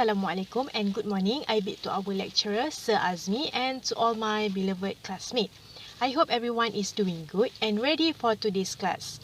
Assalamualaikum and good morning. I bid to our lecturer, Sir Azmi, and to all my beloved classmates. I hope everyone is doing good and ready for today's class.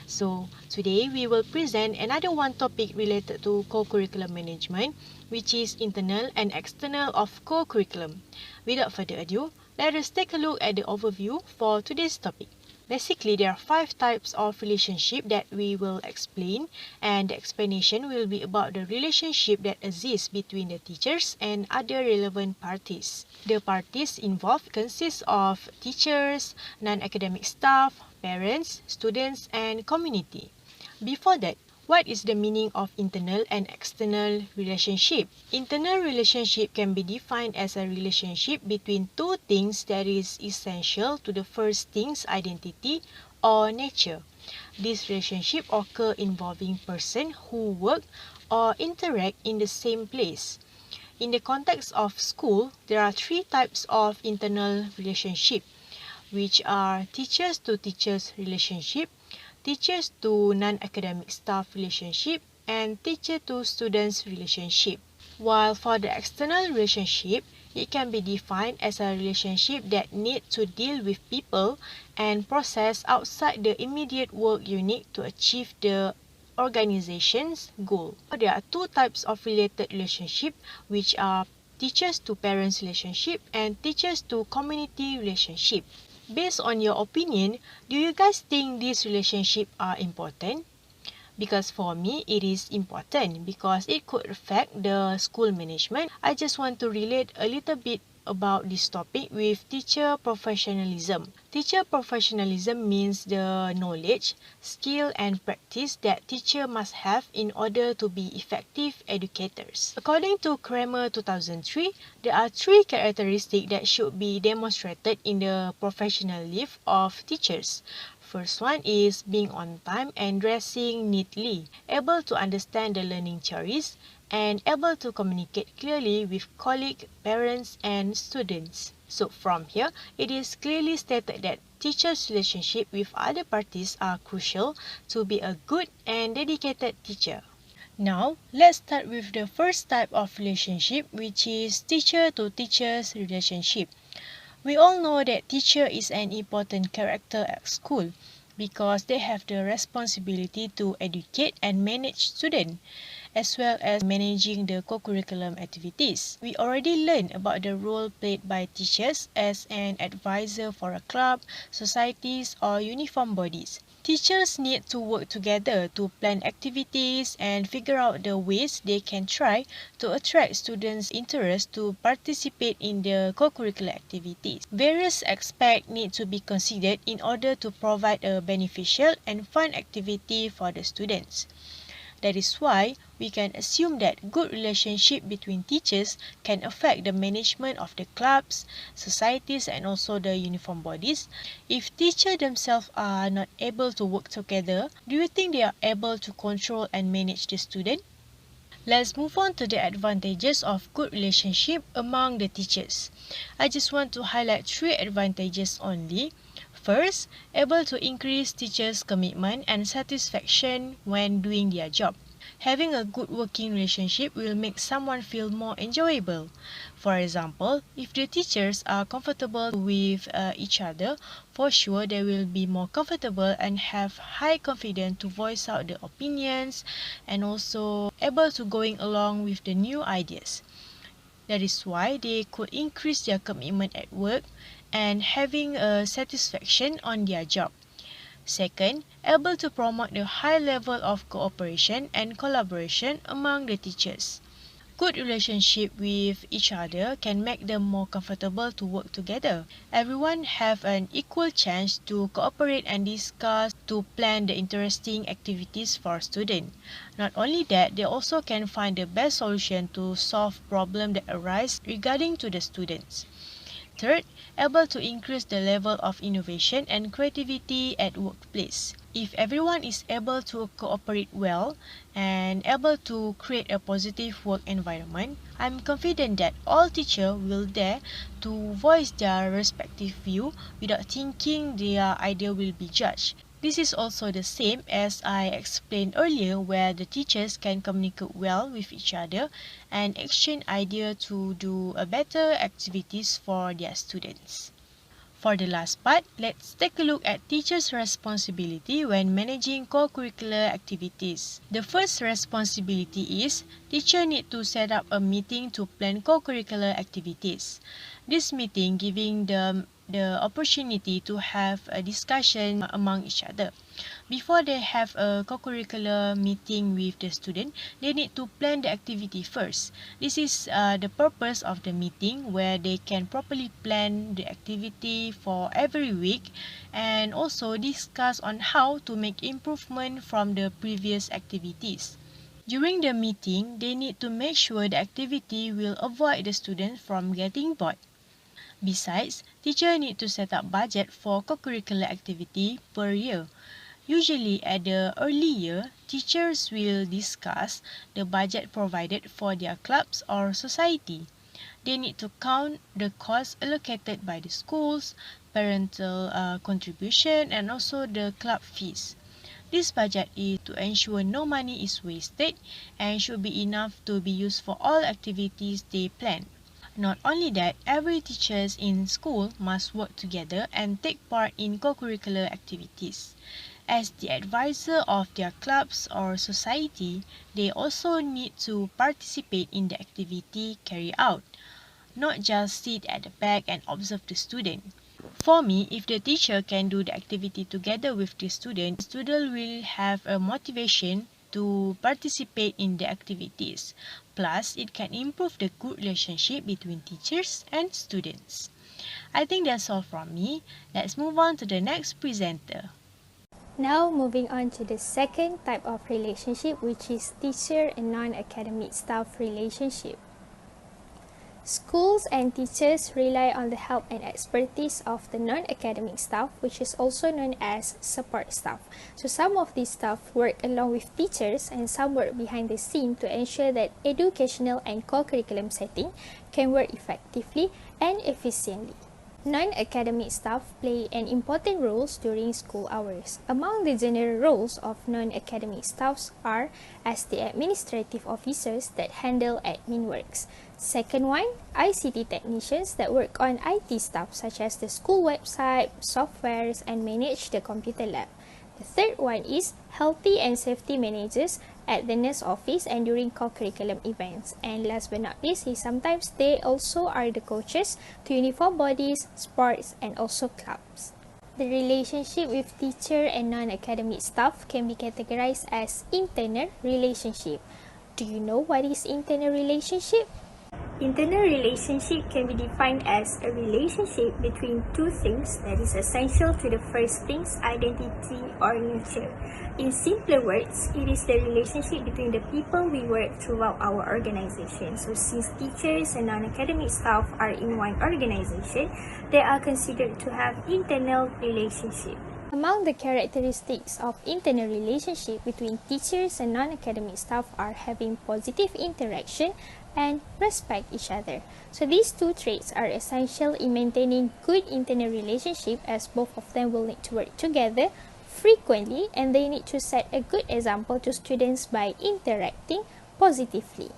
So, today we will present another one topic related to co-curriculum management, which is internal and external of co-curriculum. Without further ado, let us take a look at the overview for today's topic. Basically, there are 5 types of relationship that we will explain, and the explanation will be about the relationship that exists between the teachers and other relevant parties. The parties involved consist of teachers, non-academic staff, parents, students, and community. Before that, what is the meaning of internal and external relationship? Internal relationship can be defined as a relationship between two things that is essential to the first thing's identity or nature. This relationship occur involving persons who work or interact in the same place. In the context of school, there are 3 types of internal relationship, which are teachers to teachers relationship, teachers to non-academic staff relationship, and teacher to students relationship. While for the external relationship, it can be defined as a relationship that need to deal with people and process outside the immediate work unit to achieve the organization's goal. There are 2 types of related relationship, which are teachers to parents relationship and teachers to community relationship. Based on your opinion, do you guys think these relationships are important? Because for me, it is important because it could affect the school management. I just want to relate a little bit about this topic with teacher professionalism. Teacher professionalism means the knowledge, skill and practice that teacher must have in order to be effective educators. According to Kramer 2003, there are 3 characteristics that should be demonstrated in the professional life of teachers. First one is being on time and dressing neatly, able to understand the learning theories, and able to communicate clearly with colleagues, parents, and students. So from here, it is clearly stated that teachers' relationship with other parties are crucial to be a good and dedicated teacher. Now, let's start with the first type of relationship, which is teacher to teachers relationship. We all know that teacher is an important character at school because they have the responsibility to educate and manage students, as well as managing the co-curriculum activities. We already learned about the role played by teachers as an advisor for a club, societies, or uniform bodies. Teachers need to work together to plan activities and figure out the ways they can try to attract students' interest to participate in the co-curricular activities. Various aspects need to be considered in order to provide a beneficial and fun activity for the students. That is why we can assume that good relationship between teachers can affect the management of the clubs, societies, and also the uniform bodies. If teachers themselves are not able to work together, do you think they are able to control and manage the student? Let's move on to the advantages of good relationship among the teachers. I just want to highlight 3 advantages only. First, able to increase teachers' commitment and satisfaction when doing their job. Having a good working relationship will make someone feel more enjoyable. For example, if the teachers are comfortable with each other, for sure they will be more comfortable and have high confidence to voice out their opinions and also able to going along with the new ideas. That is why they could increase their commitment at work and having a satisfaction on their job. Second, able to promote the high level of cooperation and collaboration among the teachers. Good relationship with each other can make them more comfortable to work together. Everyone have an equal chance to cooperate and discuss to plan the interesting activities for students. Not only that, they also can find the best solution to solve problems that arise regarding to the students. Third, able to increase the level of innovation and creativity at workplace. If everyone is able to cooperate well and able to create a positive work environment, I'm confident that all teachers will dare to voice their respective view without thinking their idea will be judged. This is also the same as I explained earlier, where the teachers can communicate well with each other and exchange ideas to do a better activities for their students. For the last part, let's take a look at teachers' responsibility when managing co-curricular activities. The first responsibility is teacher need to set up a meeting to plan co-curricular activities. This meeting giving them the opportunity to have a discussion among each other. Before they have a co-curricular meeting with the student, they need to plan the activity first. This is the purpose of the meeting, where they can properly plan the activity for every week and also discuss on how to make improvement from the previous activities. During the meeting, they need to make sure the activity will avoid the students from getting bored. Besides, teachers need to set up budget for co-curricular activity per year. Usually at the early year, teachers will discuss the budget provided for their clubs or society. They need to count the costs allocated by the schools, parental contribution, and also the club fees. This budget is to ensure no money is wasted and should be enough to be used for all activities they plan. Not only that, every teacher in school must work together and take part in co-curricular activities. As the advisor of their clubs or society, they also need to participate in the activity carried out, not just sit at the back and observe the student. For me, if the teacher can do the activity together with the student will have a motivation to participate in the activities. Plus, it can improve the good relationship between teachers and students. I think that's all from me. Let's move on to the next presenter. Now moving on to the second type of relationship, which is teacher and non-academic staff relationship. Schools and teachers rely on the help and expertise of the non-academic staff, which is also known as support staff. So some of these staff work along with teachers and some work behind the scene to ensure that educational and co-curriculum setting can work effectively and efficiently. Non-academic staff play an important role during school hours. Among the general roles of non-academic staffs are as the administrative officers that handle admin works. Second one, ICT technicians that work on IT stuff such as the school website, softwares, and manage the computer lab. The third one is healthy and safety managers at the nurse office and during co-curriculum events. And last but not least, sometimes they also are the coaches to uniform bodies, sports, and also clubs. The relationship with teacher and non-academic staff can be categorized as internal relationship. Do you know what is internal relationship? Internal relationship can be defined as a relationship between two things that is essential to the first thing's identity or nature. In simpler words, it is the relationship between the people we work throughout our organization. So since teachers and non-academic staff are in one organization, they are considered to have internal relationship. Among the characteristics of internal relationship between teachers and non-academic staff are having positive interaction and respect each other. So these two traits are essential in maintaining good internal relationship, as both of them will need to work together frequently and they need to set a good example to students by interacting positively.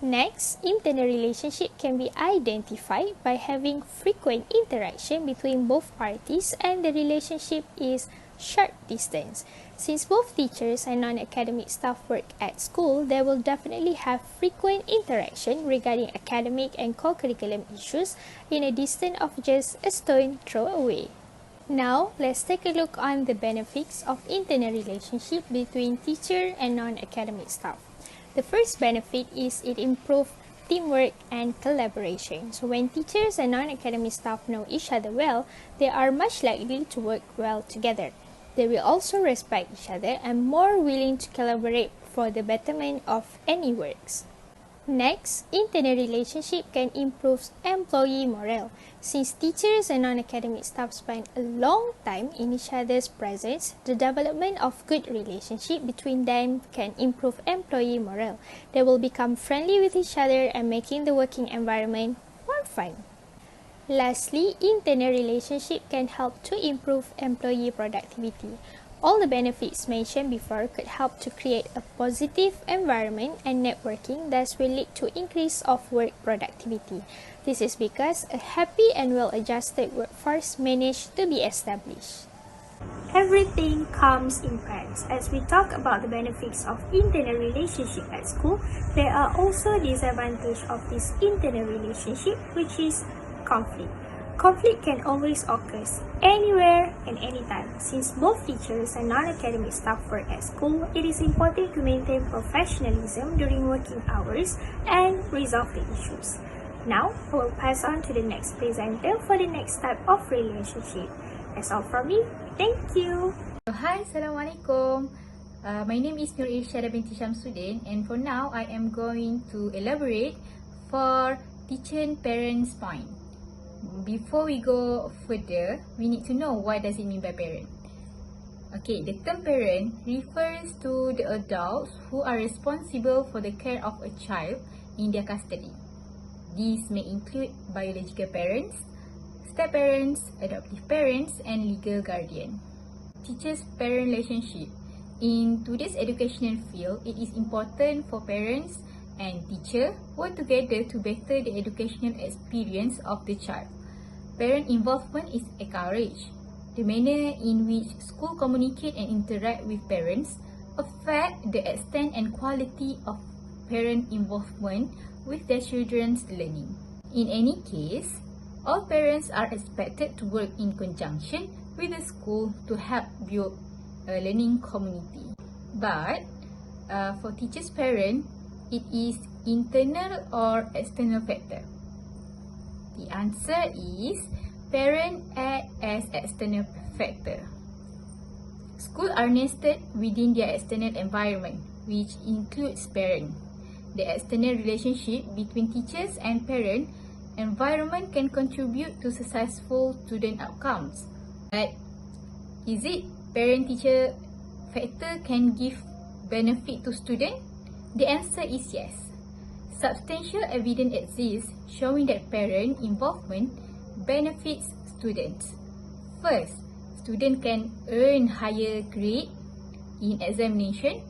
Next, internal relationship can be identified by having frequent interaction between both parties and the relationship is short distance. Since both teachers and non-academic staff work at school, they will definitely have frequent interaction regarding academic and co-curriculum issues in a distance of just a stone throw away. Now, let's take a look on the benefits of internal relationship between teacher and non-academic staff. The first benefit is it improves teamwork and collaboration. So when teachers and non-academic staff know each other well, they are much likely to work well together. They will also respect each other and more willing to collaborate for the betterment of any works. Next, internal relationship can improve employee morale. Since teachers and non-academic staff spend a long time in each other's presence, the development of good relationship between them can improve employee morale. They will become friendly with each other and making the working environment more fun. Lastly, internal relationship can help to improve employee productivity. All the benefits mentioned before could help to create a positive environment, and networking thus will lead to increase of work productivity. This is because a happy and well-adjusted workforce managed to be established. Everything comes in parts. As we talk about the benefits of internal relationship at school, there are also disadvantages of this internal relationship, which is conflict. Conflict can always occur anywhere and anytime. Since both teachers and non-academic staff work at school, it is important to maintain professionalism during working hours and resolve the issues. Now, I will pass on to the next presenter for the next type of relationship. That's all from me. Thank you. Hi, Assalamualaikum. My name is Nur Irsyada binti Shamsudin, and for now I am going to elaborate for teacher and parents point. Before we go further, we need to know what does it mean by parent. Okay, the term parent refers to the adults who are responsible for the care of a child in their custody. These may include biological parents, step-parents, adoptive parents, and legal guardian. Teachers-parent relationship. In today's educational field, it is important for parents and teacher work together to better the educational experience of the child. Parent involvement is encouraged. The manner in which school communicate and interact with parents affect the extent and quality of parent involvement with their children's learning. In any case, all parents are expected to work in conjunction with the school to help build a learning community. But for teachers' parent, it is internal or external factor? The answer is parent act as external factor. Schools are nested within their external environment, which includes parent. The external relationship between teachers and parent environment can contribute to successful student outcomes. But is it parent-teacher factor can give benefit to student? The answer is yes. Substantial evidence exists showing that parent involvement benefits students. First, student can earn higher grade in examination.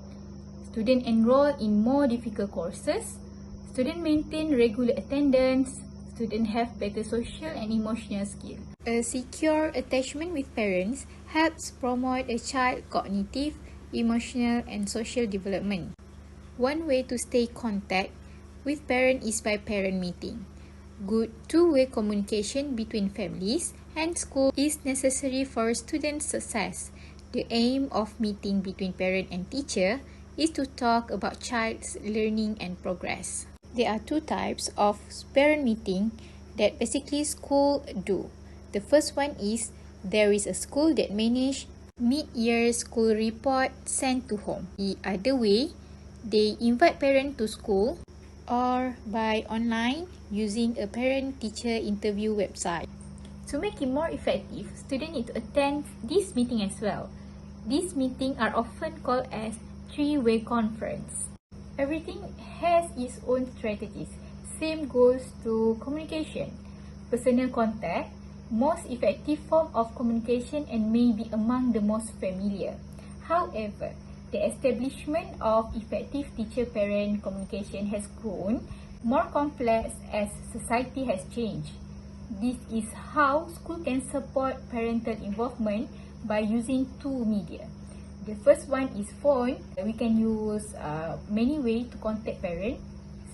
Student enroll in more difficult courses. Student maintain regular attendance. Students have better social and emotional skills. A secure attachment with parents helps promote a child's cognitive, emotional, and social development. One way to stay in contact with parents is by parent meeting. Good two-way communication between families and school is necessary for student success. The aim of meeting between parent and teacher is to talk about child's learning and progress. There are two types of parent meeting that basically school do. The first one is there is a school that manage mid-year school report sent to home. The other way, they invite parent to school or by online using a parent-teacher interview website. To make it more effective, students need to attend this meeting as well. These meetings are often called as three-way conference. Everything has its own strategies. Same goes to communication. Personal contact, most effective form of communication and may be among the most familiar. However, the establishment of effective teacher-parent communication has grown more complex as society has changed. This is how school can support parental involvement by using two media. The first one is phone. We can use many ways to contact parents,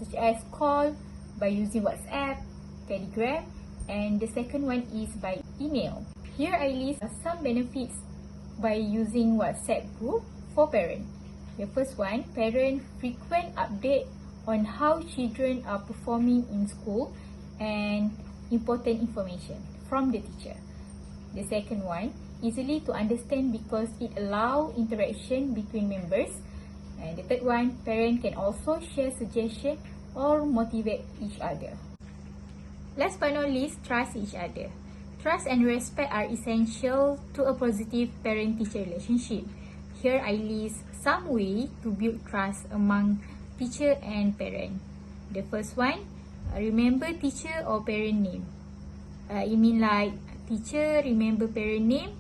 such as call by using WhatsApp, Telegram, and the second one is by email. Here I list some benefits by using WhatsApp group for parents. The first one, parent frequent update on how children are performing in school and important information from the teacher. The second one, easily to understand because it allows interaction between members. And the third one, parents can also share suggestions or motivate each other. Last but not least, trust each other. Trust and respect are essential to a positive parent-teacher relationship. Here I list some ways to build trust among teacher and parent. The first one, remember teacher or parent name. It means like teacher remember parent name,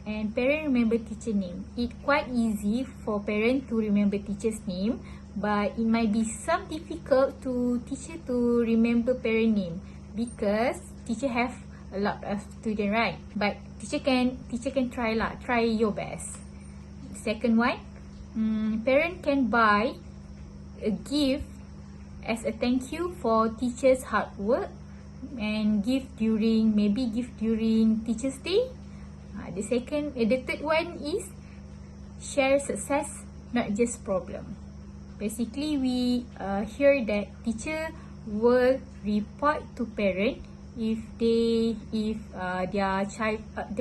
and parent remember teacher name. It's quite easy for parent to remember teacher's name, but it might be some difficult to teacher to remember parent name because teacher have a lot of student, right? But teacher can try your best. Second one, parent can buy a gift as a thank you for teacher's hard work and give during Teacher's Day. The third one is share success, not just problem. Basically, we hear that teacher will report to parent if their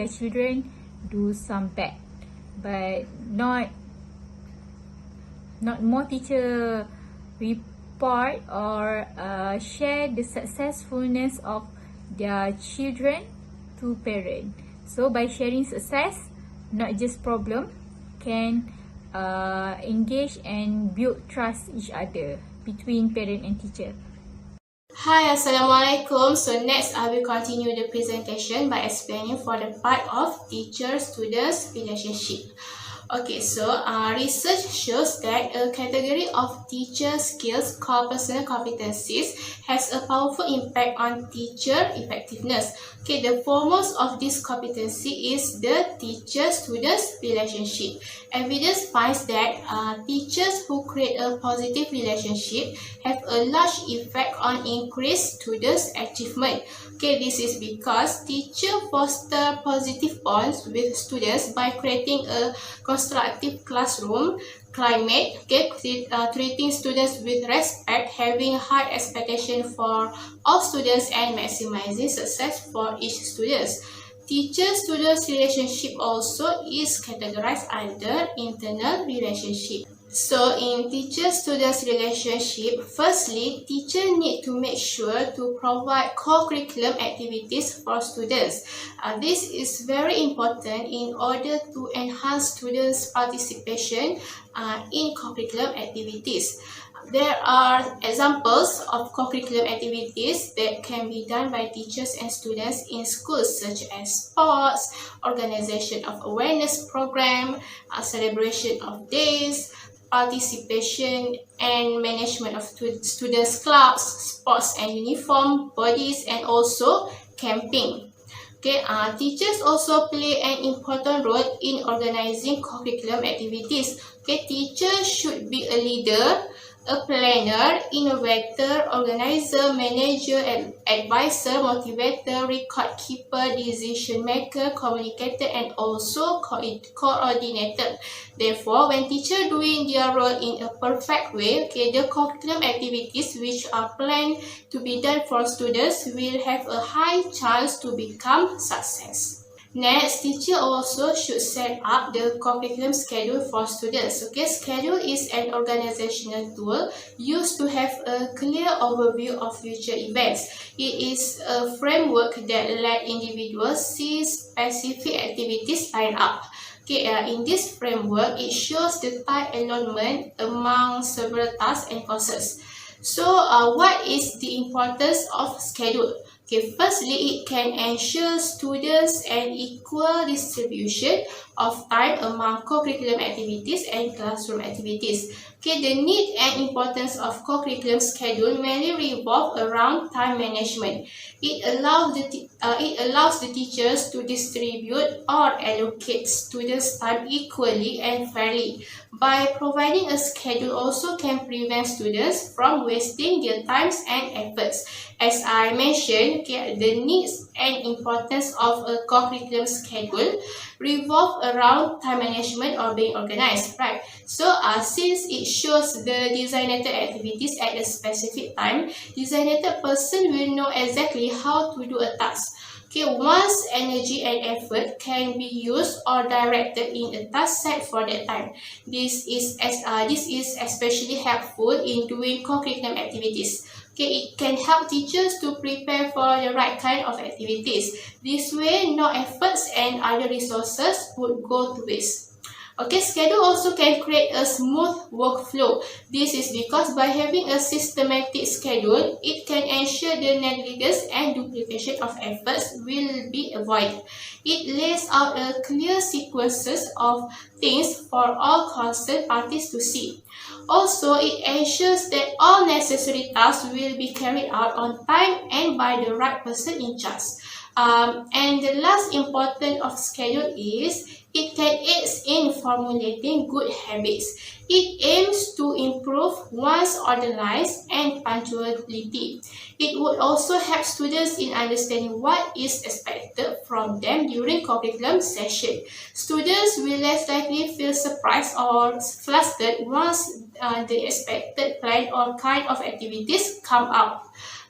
children do some bad, but not more teacher report or share the successfulness of their children to parent. So by sharing success, not just problem, can engage and build trust each other between parent and teacher. Hi, Assalamualaikum. So next I will continue the presentation by explaining for the part of teacher-students relationship. Okay, so research shows that a category of teacher skills called personal competencies has a powerful impact on teacher effectiveness. Okay, the foremost of this competency is the teacher-students relationship. Evidence finds that teachers who create a positive relationship have a large effect on increased students' achievement. Okay, this is because teachers foster positive bonds with students by creating a constructive classroom climate, okay, treating students with respect, having high expectation for all students, and maximizing success for each student. Teacher-students relationship also is categorized under internal relationship. So in teacher-students relationship, firstly, teacher need to make sure to provide co-curriculum activities for students. This is very important in order to enhance students' participation in co-curriculum activities. There are examples of co-curriculum activities that can be done by teachers and students in schools, such as sports, organization of awareness program, celebration of days, participation and management of students' clubs, sports and uniform bodies, and also camping. Okay, teachers also play an important role in organizing co-curriculum activities. Okay, teachers should be a leader, a planner, innovator, organizer, manager, advisor, motivator, record keeper, decision maker, communicator, and also coordinator. Therefore, when teachers doing their role in a perfect way, okay, the curriculum activities which are planned to be done for students will have a high chance to become success. Next, teacher also should set up the curriculum schedule for students. Okay, schedule is an organizational tool used to have a clear overview of future events. It is a framework that let individuals see specific activities line up. Okay, in this framework, it shows the time allotment among several tasks and courses. So, what is the importance of schedule? Okay, firstly, it can ensure students an equal distribution of time among co-curriculum activities and classroom activities. Okay, the need and importance of co-curriculum schedule mainly revolve around time management. It allows the teachers to distribute or allocate students' time equally and fairly. By providing a schedule also can prevent students from wasting their times and efforts. As I mentioned, okay, the needs and importance of a co-curriculum schedule revolve around time management or being organized, right? So, since it shows the designated activities at a specific time, designated person will know exactly how to do a task. Okay, one's energy and effort can be used or directed in a task set for that time. This is especially helpful in doing co-curriculum activities. Okay, it can help teachers to prepare for the right kind of activities. This way, no efforts and other resources would go to waste. Okay, schedule also can create a smooth workflow. This is because by having a systematic schedule, it can ensure the negligence and duplication of efforts will be avoided. It lays out a clear sequences of things for all concerned parties to see. Also, it ensures that all necessary tasks will be carried out on time and by the right person in charge. And the last important of schedule is it can aid in formulating good habits. It aims to improve one's organized and punctuality. It would also help students in understanding what is expected from them during curriculum session. Students will less likely feel surprised or flustered once the expected plan or kind of activities come out.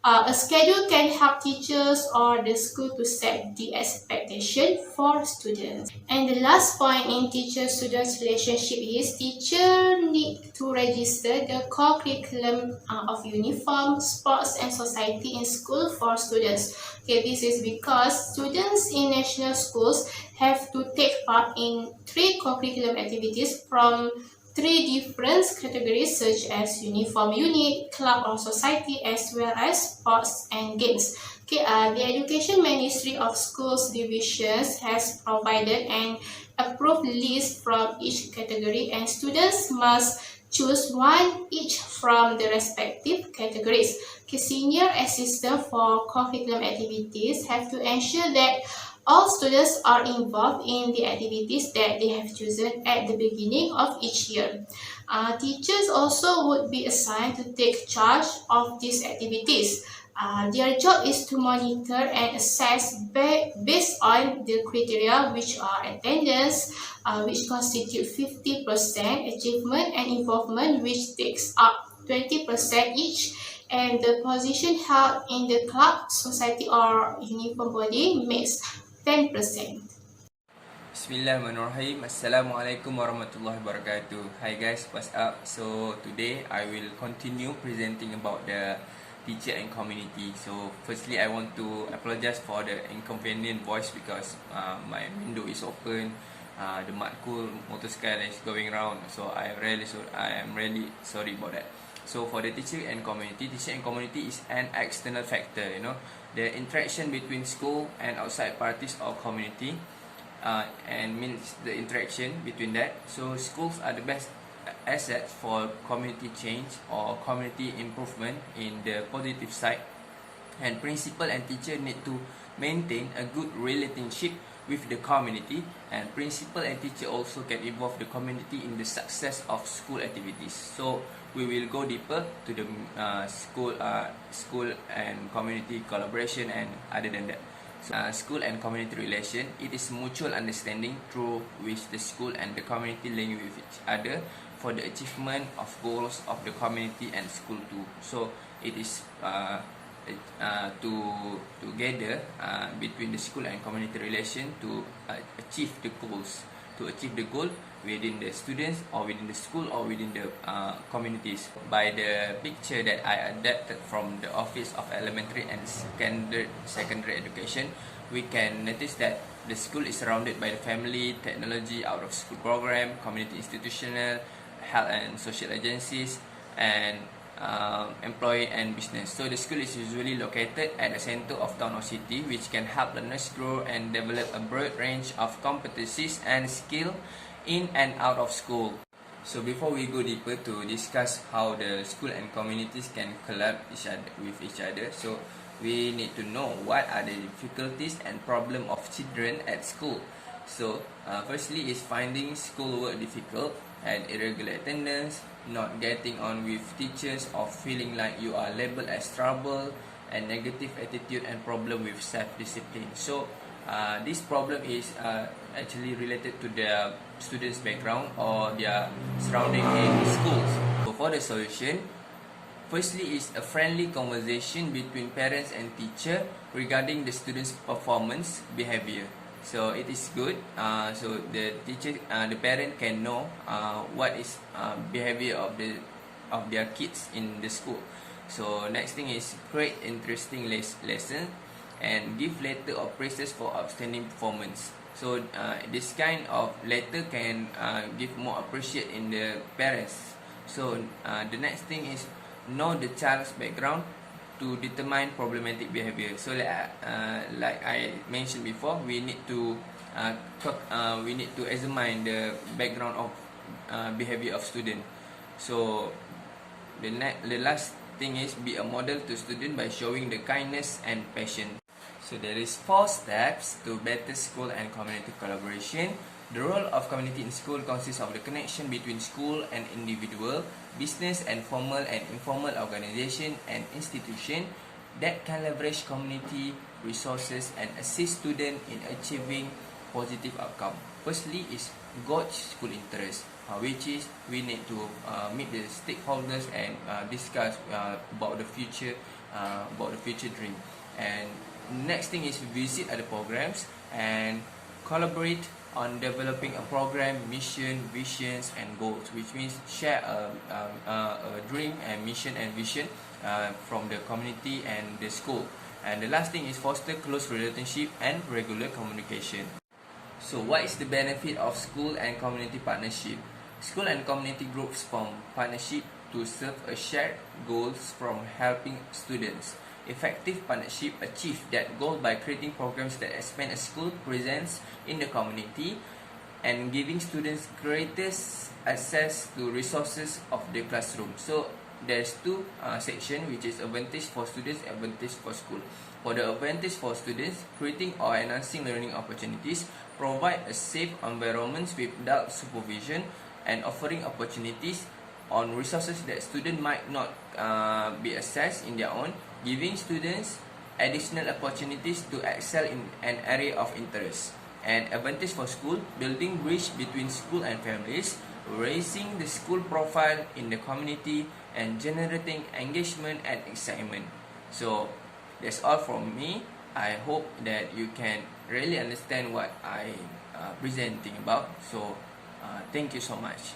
A schedule can help teachers or the school to set the expectation for students. And the last point in teacher-student relationship is teacher need to register the core curriculum of uniform, sports and society in school for students. Okay, this is because students in national schools have to take part in 3 co-curriculum activities from 3 different categories such as uniform unit, club or society, as well as sports and games. Okay, the Education Ministry of Schools Divisions has provided an approved list from each category and students must choose one each from the respective categories. Okay, senior assistant for curriculum activities have to ensure that all students are involved in the activities that they have chosen at the beginning of each year. Teachers also would be assigned to take charge of these activities. Their job is to monitor and assess based on the criteria which are attendance, which constitute 50%, achievement and involvement which takes up 20% each, and the position held in the club, society or uniform body makes 10%. Bismillahirrahmanirrahim. Assalamualaikum warahmatullahi wabarakatuh. Hi guys, what's up? So today I will continue presenting about the teacher and community. So firstly I want to apologize for the inconvenient voice because my window is open. The mud cool motorcycle is going around. So I am really sorry about that. So for the teacher and community is an external factor, you know, the interaction between school and outside parties or community, and means the interaction between that. So schools are the best assets for community change or community improvement in the positive side, and principal and teacher need to maintain a good relationship with the community, and principal and teacher also can involve the community in the success of school activities. So we will go deeper to the school and community collaboration and other than that. So, school and community relation, it is mutual understanding through which the school and the community link with each other for the achievement of goals of the community and school too. So it is together between the school and community relation to achieve the goals, within the students or within the school or within the communities. By the picture that I adapted from the Office of Elementary and Secondary Education, we can notice that the school is surrounded by the family, technology, out of school program, community institutional, health and social agencies, and employee and business. So the school is usually located at the center of town or city, which can help learners grow and develop a broad range of competencies and skill in and out of school. So before we go deeper to discuss how the school and communities can collab with each other, so we need to know what are the difficulties and problem of children at school. So firstly is finding schoolwork difficult and irregular attendance, not getting on with teachers or feeling like you are labeled as trouble, and negative attitude and problem with self-discipline. So this problem is actually related to their students' background or their surrounding in schools. So for the solution, firstly is a friendly conversation between parents and teacher regarding the students' performance behavior. So it is good. So the teacher, the parent can know what is behavior of their kids in the school. So next thing is create interesting lesson and give letter of praises for outstanding performance. So this kind of letter can give more appreciate in the parents. So the next thing is know the child's background to determine problematic behavior. So like I mentioned before, we need to examine the background of behavior of student. So the last thing is be a model to student by showing the kindness and passion. So there is 4 steps to better school and community collaboration. The role of community in school consists of the connection between school and individual, business and formal and informal organization and institution that can leverage community resources and assist students in achieving positive outcome. Firstly is gauge school interest, which is we need to meet the stakeholders and discuss about the future dream. And next thing is visit other programs and collaborate on developing a program, mission, visions and goals, which means share a dream and mission and vision from the community and the school. And the last thing is foster close relationship and regular communication. So what is the benefit of school and community partnership? School and community groups form partnership to serve a shared goals from helping students. Effective partnership achieve that goal by creating programs that expand a school presence in the community and giving students greatest access to resources of the classroom. So there's 2 sections, which is advantage for students, advantage for school. For the advantage for students, creating or enhancing learning opportunities, provide a safe environment with adult supervision and offering opportunities on resources that students might not be accessed in their own, giving students additional opportunities to excel in an area of interest. And advantage for school, building bridge between school and families, raising the school profile in the community and generating engagement and excitement. So that's all from me. I hope that you can really understand what I presenting about. So thank you so much.